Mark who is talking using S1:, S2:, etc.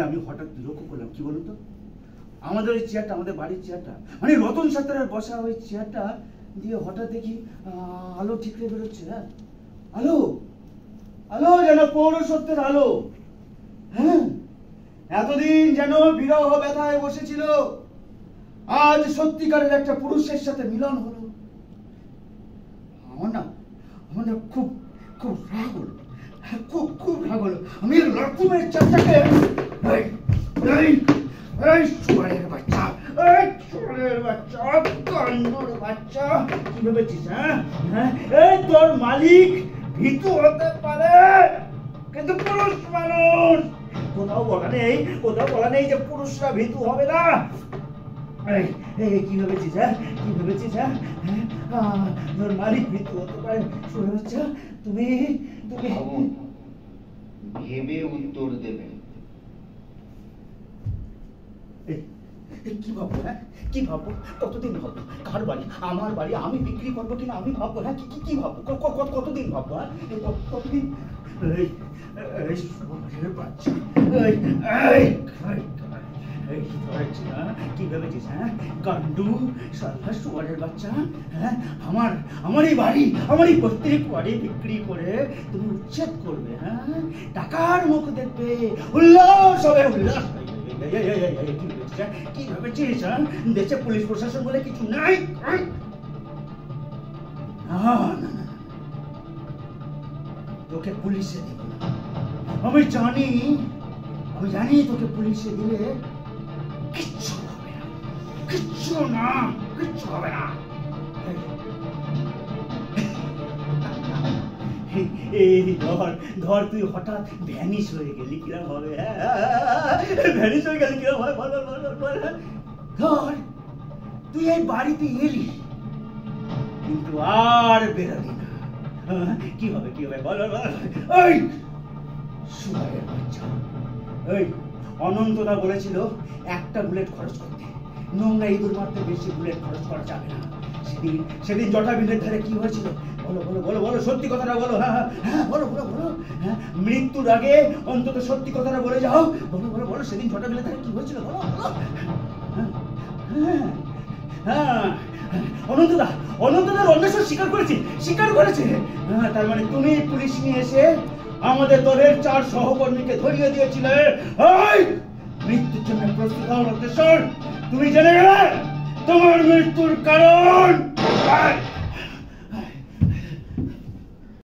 S1: আমি হঠাৎ লক্ষ্য করলাম, কি বলুন তো, আমাদের ওই চেয়ারটা, আমাদের বাড়ির চেয়ারটা, মানে রতন সাঁতরার বসা ওই চেয়ারটা দিয়ে হঠাৎ দেখি আলো ঠিকরে বেরোচ্ছে। হ্যাঁ, আলো, আলো যেন পৌরসত্যের আলো। হ্যাঁ, এতদিন যেন বিরহ ব্যথায় বসেছিল, আজ সত্যিকারের একটা পুরুষের সাথে মিলন হলো। আমার না খুব খুব রাগ হলো, খুব রাগ হলো। আমি রকমের চাচাকে, কি ভেবেছিস? হ্যাঁ, তোর মালিক ভীতু হতে পারে, কিন্তু পুরুষ মানুষ। কোথাও বলা নেই যে পুরুষরা ভীতু হবে না। কি ভেবেছিস? কি ভেবেছিস? তোর মালিক ভীতু হতে পারে, শুনে হচ্ছে তুমি
S2: ভেবে উত্তর দেবেন।
S1: কি ভাববো? হ্যাঁ, কি ভাববো? কতদিন ভাববো? কার বাড়ি? আমার বাড়ি আমি বিক্রি করবো কিনা আমি ভাববো। হ্যাঁ, কি ভাববো? কতদিন ভাববো? হ্যাঁ, কতদিন? কি ভেবেছিস? হ্যাঁ, গান্ডু সাল্লা শুয়ারের বাচ্চা। হ্যাঁ, আমারই বাড়ি, আমারই প্রত্যেক বাড়ি বিক্রি করে তুমি উচ্ছেদ করবে। হ্যাঁ, টাকার মুখ দেখবে, উল্লাস হবে, উল্লাস। কি ভেবেছিস? দেশে পুলিশ প্রশাসন বলে কিছু নাই। তোকে পুলিশে দেব না। আমি জানি তোকে পুলিশে দিলে কিচ্ছু হবে না, কিচ্ছু হবে না। ধর তুই হঠাৎ ভ্যানিশ হয়ে গেলি, কিরম হবে? ভ্যানিশ হয়ে গেলি কিরম হয়? বল। ধর তুই এই বাড়িতে এলি, কিন্তু আর বেরোলি না। কি হবে? বল। অনন্তদা বলেছিল একটা বুলেট খরচ করতে, নোংরা ইঁদুর মারতে বেশি বুলেট খরচ করা যাবে না। সেদিন জটা বিলের ধারে কি হয়েছিল? বলো, সত্যি কথাটা বলো। হ্যাঁ, বলো। হ্যাঁ, মৃত্যুর আগে অন্তত সত্যি কথাটা বলে যাও। বলো, সেদিন জটা বিলের ধারে কি হয়েছিল? বলো। হ্যাঁ, অনন্তদার অন্বেষণ স্বীকার করেছে। হ্যাঁ, তার মানে তুমি পুলিশ নিয়ে এসে আমাদের দলের 4 সহকর্মীকে ধরিয়ে দিয়েছিলে। মৃত্যুর জন্য প্রস্তুত হওয়ার উদ্দেশ্য তুমি জেনে গেলে তোমার মৃত্যুর কারণ।